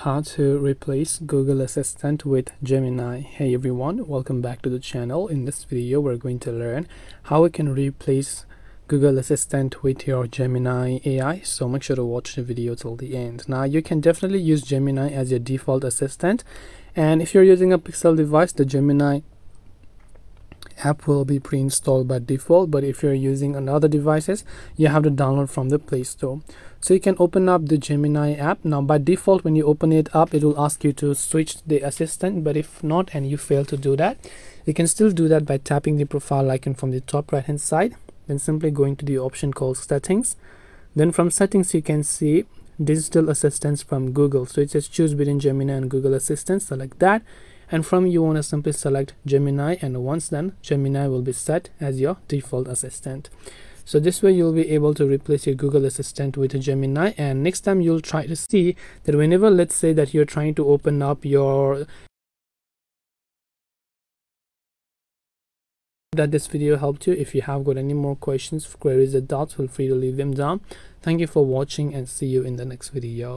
How to replace Google Assistant with Gemini. Hey everyone, welcome back to the channel. In this video we're going to learn how we can replace Google Assistant with your Gemini AI, so make sure to watch the video till the end. Now you can definitely use Gemini as your default assistant, and if you're using a Pixel device, the Gemini app will be pre-installed by default, but if you're using another devices, you have to download from the Play Store. So you can open up the Gemini app. Now by default, when you open it up, it will ask you to switch the assistant, but if not and you fail to do that, you can still do that by tapping the profile icon from the top right hand side, then simply going to the option called settings. Then from settings you can see digital assistants from Google, so it says choose between Gemini and Google Assistant. Select that, and from you want to simply select Gemini, and once done, Gemini will be set as your default assistant. So this way you'll be able to replace your Google Assistant with a Gemini, and next time you'll try to see that whenever, let's say that you're trying to open up your that this video helped you. If you have got any more questions, queries or doubts, feel free to leave them down. Thank you for watching and see you in the next video.